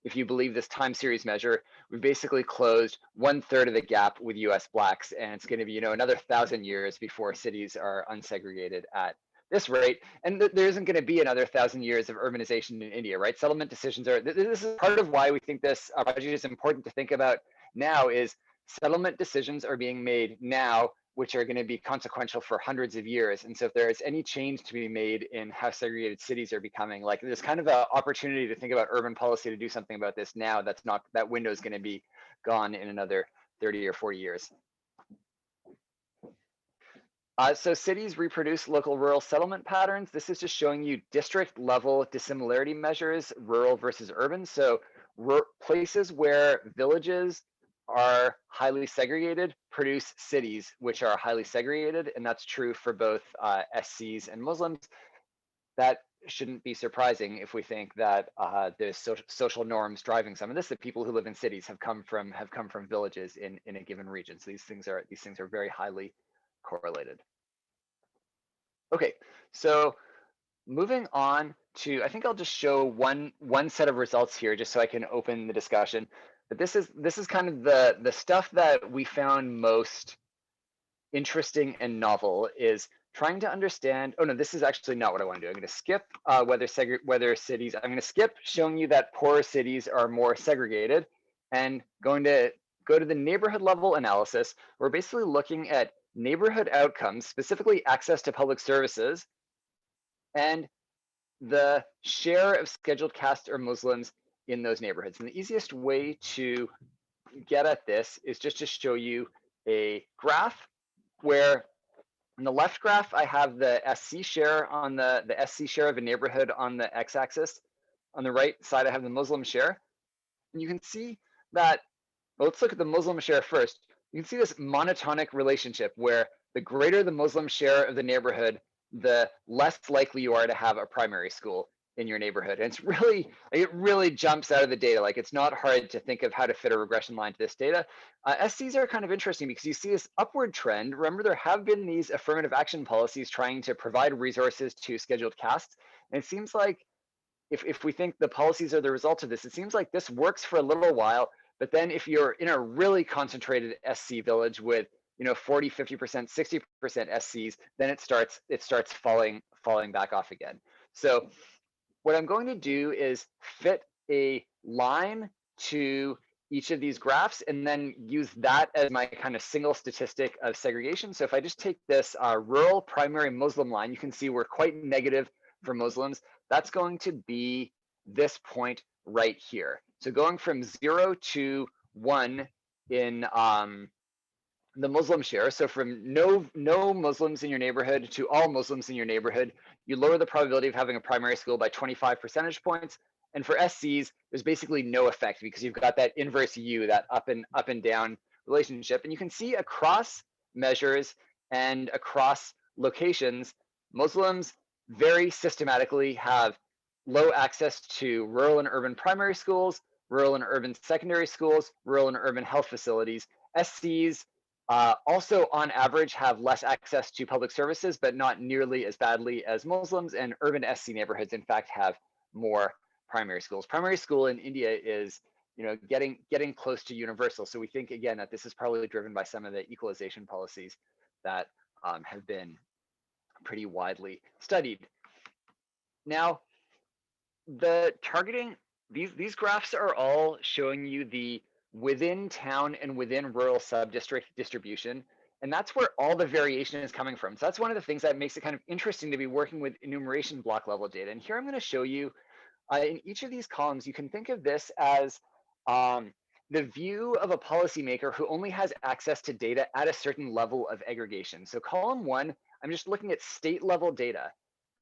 if you believe this time series measure, we've basically closed 1/3 of the gap with US blacks, and it's going to be, another 1,000 years before cities are unsegregated at this rate. And there isn't going to be another 1,000 years of urbanization in India, right? Settlement decisions are, this is part of why we think this project is important to think about now, is settlement decisions are being made now, which are going to be consequential for hundreds of years. And so if there is any change to be made in how segregated cities are becoming, like there's kind of an opportunity to think about urban policy to do something about this now. That's not, that window is going to be gone in another 30 or 40 years. So cities reproduce local rural settlement patterns. This is just showing you district level dissimilarity measures, rural versus urban. So places where villages are highly segregated produce cities which are highly segregated, and that's true for both SCs and Muslims. That shouldn't be surprising if we think that there's social norms driving some of this, that people who live in cities have come from villages in a given region. So these things are very highly correlated. Okay, so moving on to, I think I'll just show one set of results here just so I can open the discussion. But this is kind of the stuff that we found most interesting and novel, is trying to understand, oh no, this is actually not what I want to do. I'm going to skip whether cities, I'm going to skip showing you that poorer cities are more segregated, and going to go to the neighborhood level analysis. We're basically looking at neighborhood outcomes, specifically access to public services, and the share of scheduled caste or Muslims in those neighborhoods. And the easiest way to get at this is just to show you a graph where on the left graph, I have the SC share on the SC share of a neighborhood on the x-axis. On the right side, I have the Muslim share. And you can see that, well, let's look at the Muslim share first. You can see this monotonic relationship where the greater the Muslim share of the neighborhood, the less likely you are to have a primary school in your neighborhood. And it's really, it really jumps out of the data. Like, it's not hard to think of how to fit a regression line to this data. SCs are kind of interesting because you see this upward trend. Remember, there have been these affirmative action policies trying to provide resources to scheduled castes. And it seems like if we think the policies are the result of this, it seems like this works for a little while. But then if you're in a really concentrated SC village with 40, 50%, 60% SCs, then it starts falling back off again. So what I'm going to do is fit a line to each of these graphs and then use that as my kind of single statistic of segregation. So if I just take this rural primary Muslim line, you can see we're quite negative for Muslims. That's going to be this point right here. So going from 0 to 1 in the Muslim share, so from no Muslims in your neighborhood to all Muslims in your neighborhood, you lower the probability of having a primary school by 25 percentage points. And for SCs, there's basically no effect because you've got that inverse U, that up and down relationship. And you can see across measures and across locations, Muslims very systematically have low access to rural and urban primary schools, rural and urban secondary schools, rural and urban health facilities. SCs also on average have less access to public services, but not nearly as badly as Muslims, and urban SC neighborhoods in fact have more primary schools. Primary school in India is getting close to universal. So we think again that this is probably driven by some of the equalization policies that have been pretty widely studied. Now, the targeting, these graphs are all showing you the within town and within rural sub-district distribution. And that's where all the variation is coming from. So that's one of the things that makes it kind of interesting to be working with enumeration block level data. And here I'm going to show you in each of these columns, you can think of this as the view of a policymaker who only has access to data at a certain level of aggregation. So column 1, I'm just looking at state level data.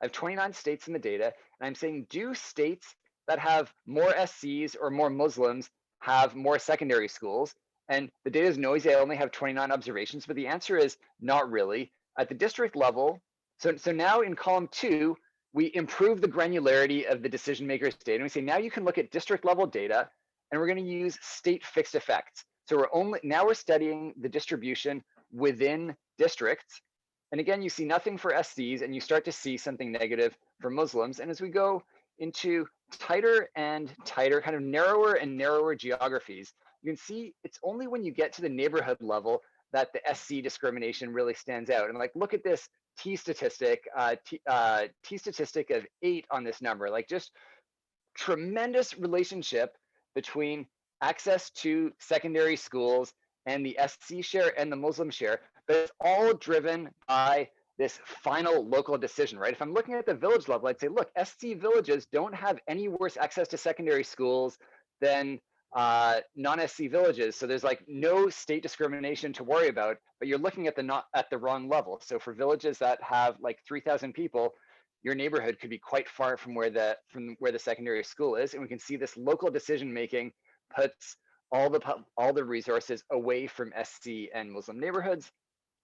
I have 29 states in the data, and I'm saying, do states that have more SCs or more Muslims have more secondary schools? And the data is noisy. I only have 29 observations, but the answer is not really. At the district level, so now in column 2, we improve the granularity of the decision makers' data. And we say, now you can look at district level data and we're going to use state fixed effects. So now we're studying the distribution within districts. And again, you see nothing for SCs, and you start to see something negative for Muslims. And as we go into tighter and tighter, kind of narrower and narrower geographies, you can see it's only when you get to the neighborhood level that the SC discrimination really stands out. And like, look at this T statistic, T statistic of 8 on this number, like just tremendous relationship between access to secondary schools and the SC share and the Muslim share, but it's all driven by this final local decision, right? If I'm looking at the village level, I'd say, look, SC villages don't have any worse access to secondary schools than non-SC villages. So there's like no state discrimination to worry about, but you're looking at the wrong level. So for villages that have like 3,000 people, your neighborhood could be quite far from where the secondary school is. And we can see this local decision making puts all the resources away from SC and Muslim neighborhoods.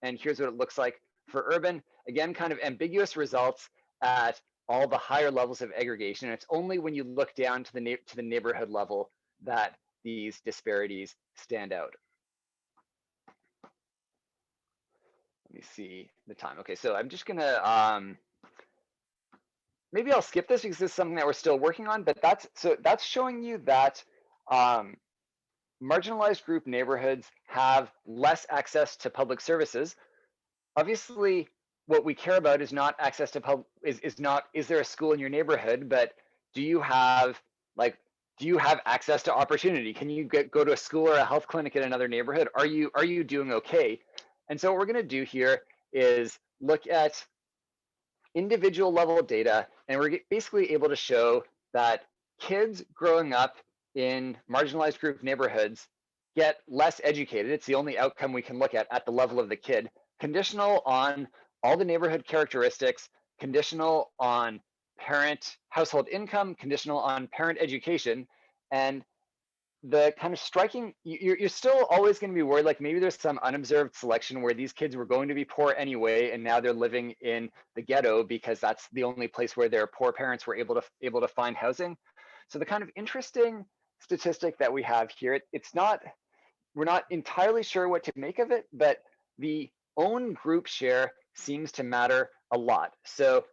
And here's what it looks like for urban. Again, kind of ambiguous results at all the higher levels of aggregation. And it's only when you look down to the neighborhood level that these disparities stand out. Let me see the time. Okay, so I'm just gonna maybe I'll skip this because this is something that we're still working on, but that's showing you that marginalized group neighborhoods have less access to public services. Obviously, what we care about is not access to is there a school in your neighborhood, but do you have access to opportunity? Can you go to a school or a health clinic in another neighborhood? Are you doing okay? And so what we're going to do here is look at individual level data, and we're basically able to show that kids growing up in marginalized group neighborhoods get less educated. It's the only outcome we can look at the level of the kid, conditional on all the neighborhood characteristics, conditional on parent household income, conditional on parent education. And the kind of striking, you're still always going to be worried, like maybe there's some unobserved selection where these kids were going to be poor anyway, and now they're living in the ghetto because that's the only place where their poor parents were able to find housing. So the kind of interesting statistic that we have here, we're not entirely sure what to make of it, but the own group share seems to matter a lot. So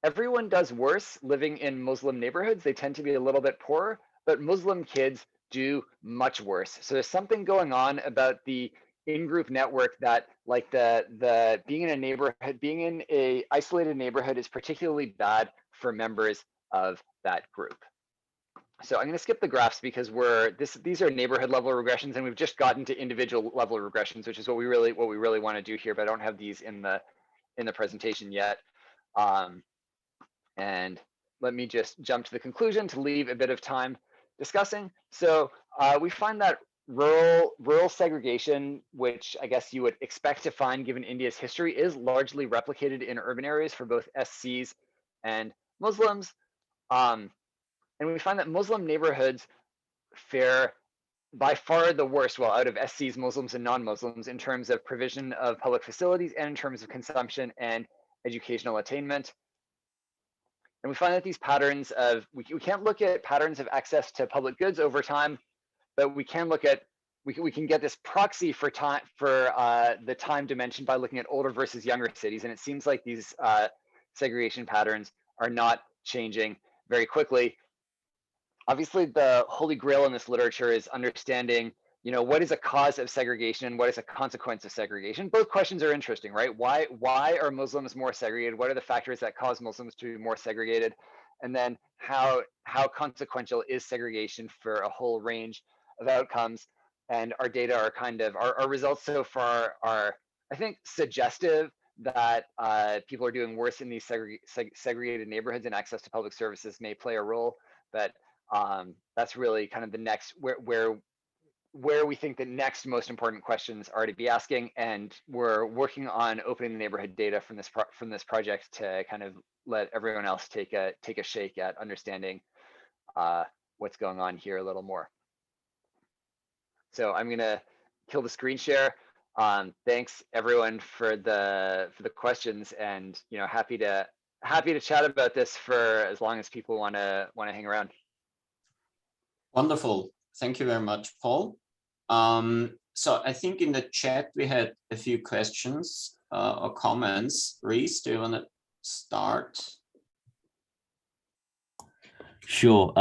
everyone does worse living in Muslim neighborhoods. They tend to be a little bit poorer, but Muslim kids do much worse. So there's something going on about the in-group network that, like the being in a neighborhood, being in a isolated neighborhood is particularly bad for members of that group. So I'm going to skip the graphs because these are neighborhood level regressions, and we've just gotten to individual level regressions, which is what we really want to do here, but I don't have these in the presentation yet. And let me just jump to the conclusion to leave a bit of time discussing. So we find that rural segregation, which I guess you would expect to find given India's history, is largely replicated in urban areas for both SCs and Muslims. And we find that Muslim neighborhoods fare by far the worst, well, out of SCs, Muslims, and non-Muslims in terms of provision of public facilities and in terms of consumption and educational attainment. And we find that these patterns of, we can't look at patterns of access to public goods over time, but we can look at, we can get this proxy for time, for the time dimension by looking at older versus younger cities. And it seems like these segregation patterns are not changing very quickly. Obviously, the holy grail in this literature is understanding, what is a cause of segregation and what is a consequence of segregation. Both questions are interesting, right? Why are Muslims more segregated? What are the factors that cause Muslims to be more segregated? And then how consequential is segregation for a whole range of outcomes? And our data are our results so far are, I think, suggestive that people are doing worse in these segregated neighborhoods, and access to public services may play a role. But that's really kind of the next where we think the next most important questions are to be asking, and we're working on opening the neighborhood data from this project to kind of let everyone else take a shake at understanding what's going on here a little more. So I'm gonna kill the screen share. Thanks everyone for the questions, and happy to chat about this for as long as people want to hang around. Wonderful. Thank you very much, Paul. So I think in the chat we had a few questions or comments. Reese, do you want to start? Sure.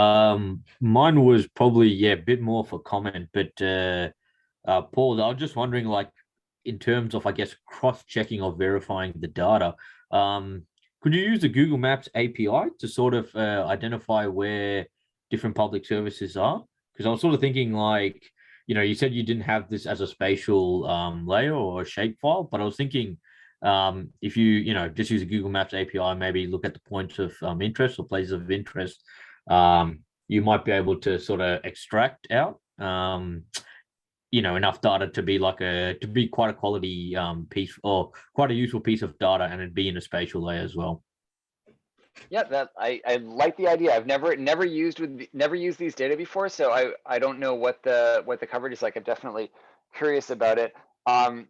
Mine was probably a bit more for comment, but Paul, I was just wondering, like, in terms of, I guess, cross-checking or verifying the data, could you use the Google Maps API to sort of identify where different public services are? Because I was sort of thinking, like, you said you didn't have this as a spatial layer or a shapefile, but I was thinking if you, just use a Google Maps API, maybe look at the points of interest or places of interest, you might be able to sort of extract out, enough data to be quite a quality piece or quite a useful piece of data, and it'd be in a spatial layer as well. Yeah, that I like the idea. I've never used these data before, so I don't know what the coverage is like. I'm definitely curious about it. I'm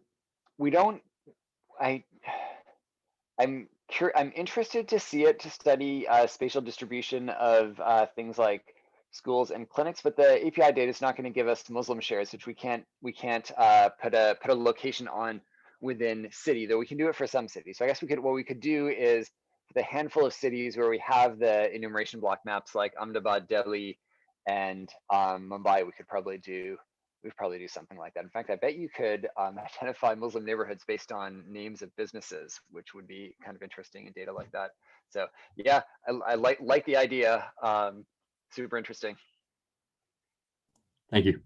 interested to see it, to study spatial distribution of things like schools and clinics, but the API data is not going to give us Muslim shares, which we can't put a location on within city, though we can do it for some cities. So I guess what we could do is, the handful of cities where we have the enumeration block maps, like Ahmedabad, Delhi, and Mumbai, we could probably do something like that. In fact, I bet you could identify Muslim neighborhoods based on names of businesses, which would be kind of interesting in data like that. So yeah, I like the idea. Super interesting. Thank you.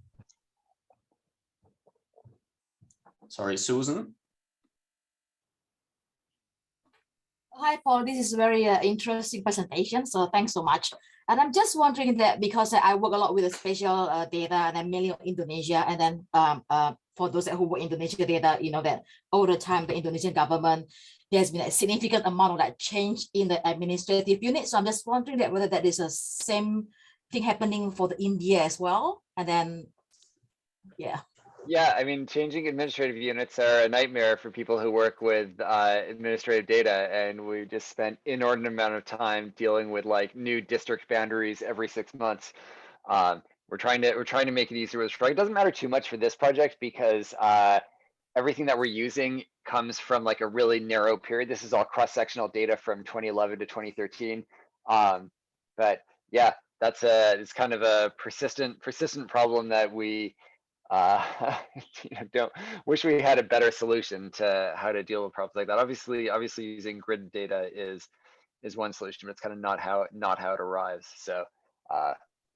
Sorry, Susan. Hi, Paul. This is a very interesting presentation. So thanks so much. And I'm just wondering that, because I work a lot with the spatial data, and I'm mainly in Indonesia. And then for those who work Indonesia data, that all the time the Indonesian government, there's been a significant amount of that change in the administrative unit. So I'm just wondering that whether that is the same thing happening for the India as well. And then, yeah. Yeah, I mean, changing administrative units are a nightmare for people who work with administrative data, and we just spent inordinate amount of time dealing with like new district boundaries every 6 months. We're trying to make it easier with Strike. It doesn't matter too much for this project because everything that we're using comes from like a really narrow period. This is all cross-sectional data from 2011 to 2013. But yeah, it's kind of a persistent problem that we don't wish we had a better solution to how to deal with problems like that. Obviously using grid data is one solution, but it's kind of not how it arrives. So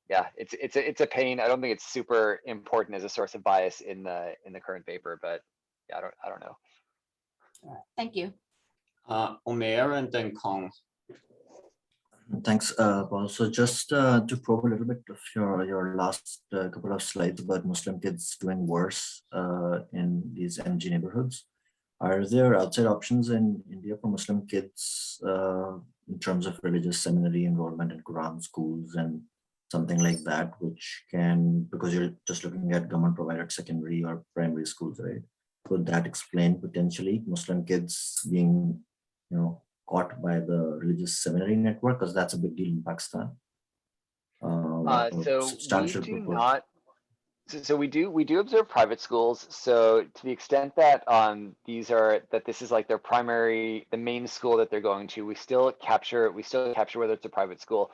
yeah, it's a pain. I don't think it's super important as a source of bias in the current paper, but yeah, I don't know. Thank you. Omer and then Kong. Thanks, Paul. So just to probe a little bit of your last couple of slides about Muslim kids doing worse in these MG neighborhoods, are there outside options in India for Muslim kids in terms of religious seminary enrollment in Quran schools and something like that, which can, because you're just looking at government provided secondary or primary schools, right? Could that explain potentially Muslim kids being, caught by the religious seminary network, because that's a big deal in Pakistan? So we do observe private schools. So to the extent that this is like the main school that they're going to, we still capture whether it's a private school.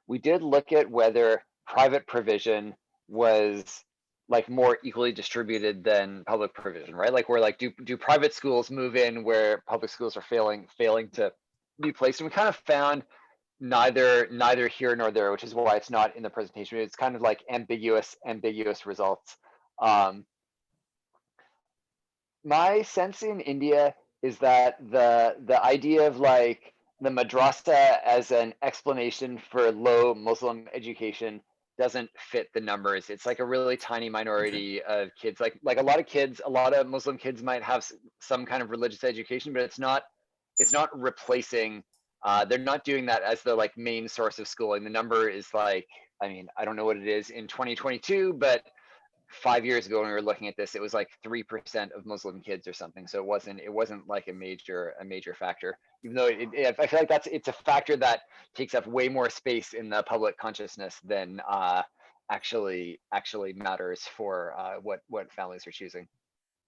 We did look at whether private provision was like more equally distributed than public provision, right? Like, do private schools move in where public schools are failing to be placed? And we kind of found neither here nor there, which is why it's not in the presentation. It's kind of like ambiguous results. My sense in India is that the idea of like the madrasa as an explanation for low Muslim education doesn't fit the numbers. It's like a really tiny minority of kids. Like a lot of Muslim kids might have some kind of religious education, but it's not replacing. They're not doing that as the like main source of schooling. The number is like, I mean, I don't know what it is in 2022, but 5 years ago when we were looking at this, it was like 3% of Muslim kids or something. So it wasn't like a major factor, even though I feel like it's a factor that takes up way more space in the public consciousness than actually matters for what families are choosing.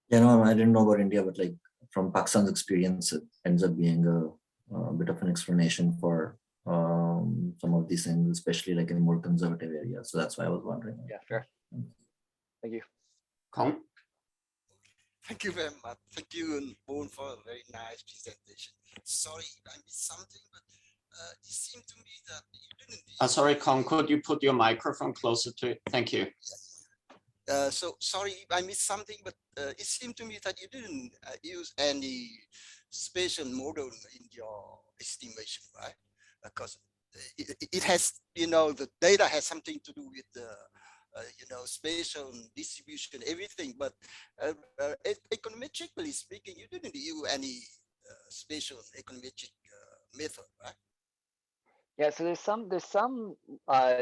Yeah, no, I didn't know about India, but like from Pakistan's experience, it ends up being a bit of an explanation for some of these things, especially like in more conservative areas. So that's why I was wondering. Yeah, fair. Thank you. Kong? Thank you very much. Thank you, Paul, for a very nice presentation. Sorry if I missed something, but it seemed to me that you didn't. Sorry, Kong, could you put your microphone closer to it? Thank you. So sorry if I missed something, but it seemed to me that you didn't use any spatial model in your estimation, right? Because it has, the data has something to do with the, spatial distribution, everything. But econometrically speaking, you didn't use any spatial econometric method, right? Yeah, so there's some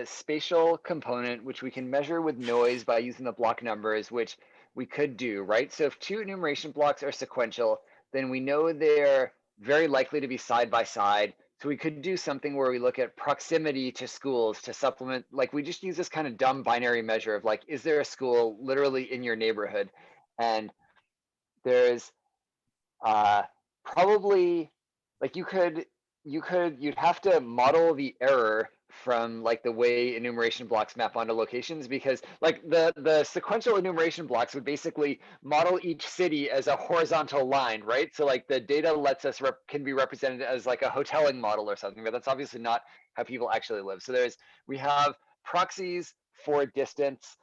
spatial component which we can measure with noise by using the block numbers, which we could do, right? So if two enumeration blocks are sequential, then we know they're very likely to be side by side. So we could do something where we look at proximity to schools to supplement, like we just use this kind of dumb binary measure of like, is there a school literally in your neighborhood? And there's probably, like you'd have to model the error from like the way enumeration blocks map onto locations, because like the sequential enumeration blocks would basically model each city as a horizontal line, right? So like the data lets us can be represented as like a hoteling model or something, but that's obviously not how people actually live. So we have proxies for distance,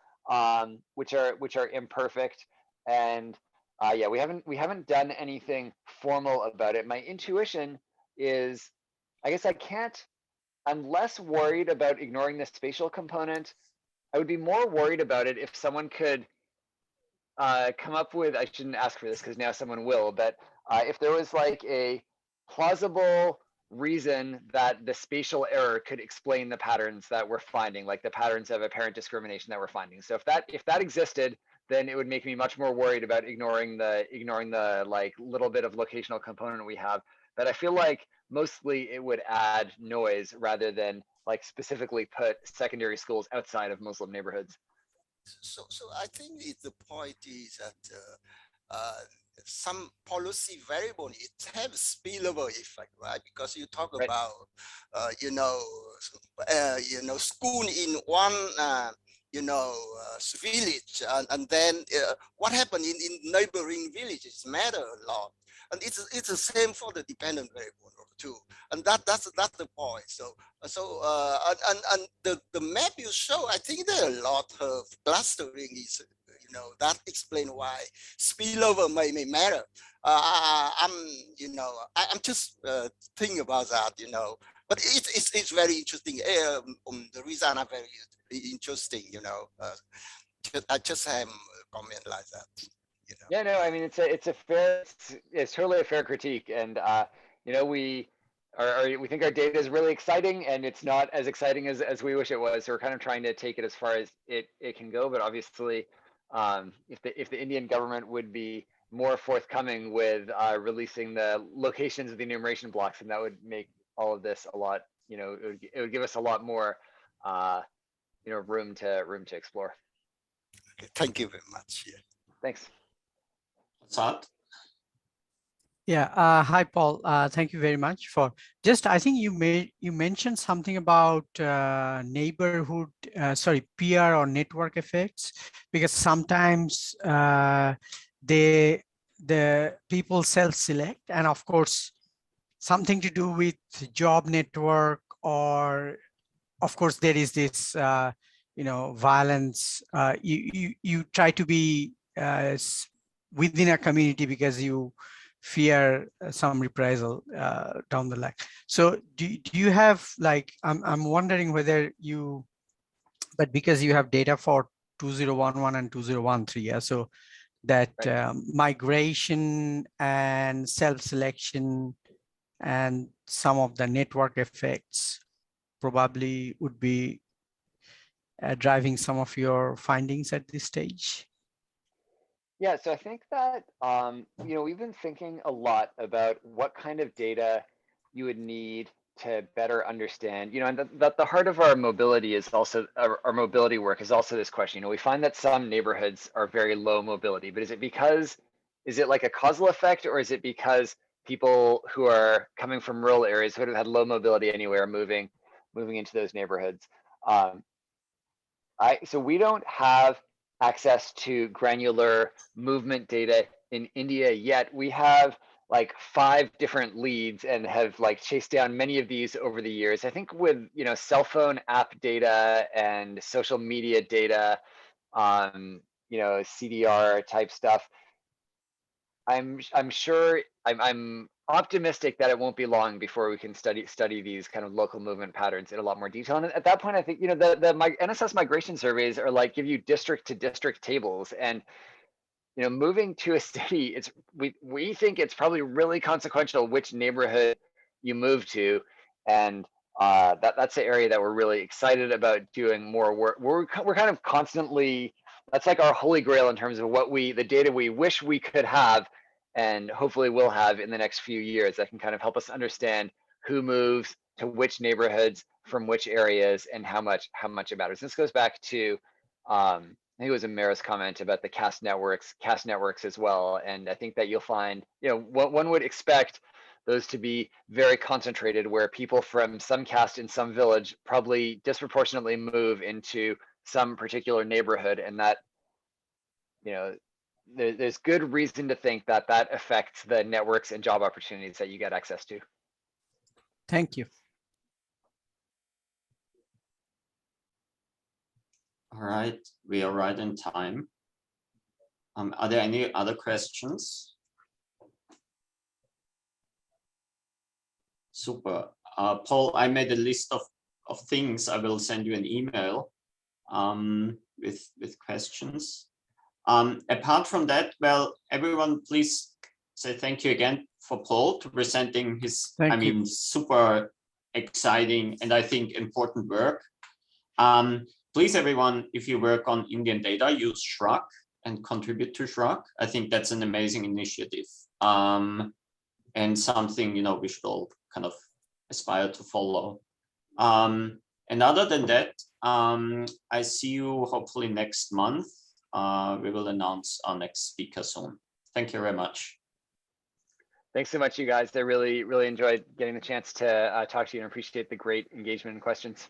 which are imperfect, and yeah, we haven't done anything formal about it. My intuition is, I guess I'm less worried about ignoring the spatial component. I would be more worried about it if someone could come up with, I shouldn't ask for this because now someone will, but if there was like a plausible reason that the spatial error could explain the patterns that we're finding, like the patterns of apparent discrimination that we're finding. So if that existed, then it would make me much more worried about ignoring the like little bit of locational component we have. But I feel like mostly it would add noise rather than like specifically put secondary schools outside of Muslim neighborhoods. So I think the point is that some policy variable, it has spillover effect, right? Because you talk Right. about, school in one, village, and then what happened in neighboring villages matter a lot, and it's the same for the dependent variable too, and that's the point. So and the map you show, I think there are a lot of clustering is, that explain why spillover may matter. I'm just thinking about that, but it's very interesting. The reason I'm very interesting, I just have a comment like that. Yeah, no, I mean it's totally a fair critique, and we think our data is really exciting, and it's not as exciting as we wish it was. So we're kind of trying to take it as far as it can go, but obviously, if the Indian government would be more forthcoming with releasing the locations of the enumeration blocks, then that would make all of this a lot, it would give us a lot more, room to explore. Okay, thank you very much. Yeah. Thanks. Sad? Yeah. Hi, Paul. Thank you very much for I think you mentioned something about neighborhood, peer or network effects, because sometimes the people self-select, and of course, something to do with job network, or of course there is this violence. You try to be within a community because you fear some reprisal down the line. So do you have, like, I'm wondering whether but because you have data for 2011 and 2013, yeah, so that Right. migration and self-selection and some of the network effects probably would be driving some of your findings at this stage? Yeah, so I think that we've been thinking a lot about what kind of data you would need to better understand, and the heart of our mobility is also our mobility work is also this question. We find that some neighborhoods are very low mobility, but is it like a causal effect, or is it because people who are coming from rural areas who would have had low mobility anywhere moving into those neighborhoods? So we don't have access to granular movement data in India yet. We have like 5 different leads and have like chased down many of these over the years. I think with cell phone app data and social media data, CDR type stuff, I'm optimistic that it won't be long before we can study these kind of local movement patterns in a lot more detail. And at that point, I think the NSS migration surveys are like give you district to district tables, and moving to a city, we think it's probably really consequential which neighborhood you move to, and that's the area that we're really excited about doing more work. We're kind of constantly, that's like our holy grail in terms of the data we wish we could have, and hopefully we'll have in the next few years, that can kind of help us understand who moves to which neighborhoods from which areas and how much it matters. This goes back to I think it was Amira's comment about the caste networks as well. And I think that you'll find, what one would expect those to be very concentrated, where people from some caste in some village probably disproportionately move into some particular neighborhood, and that, there's good reason to think that affects the networks and job opportunities that you get access to. Thank you. All right, we are right in time. Are there any other questions? Super. Paul, I made a list of things. I will send you an email with questions. Apart from that, well, everyone, please say thank you again for Paul to presenting his, super exciting and I think important work. Please, everyone, if you work on Indian data, use Shrug and contribute to Shrug. I think that's an amazing initiative, and something we should all kind of aspire to follow. And other than that, I see you hopefully next month. We will announce our next speaker soon. Thank you very much. Thanks so much, you guys. I really enjoyed getting the chance to talk to you and appreciate the great engagement and questions.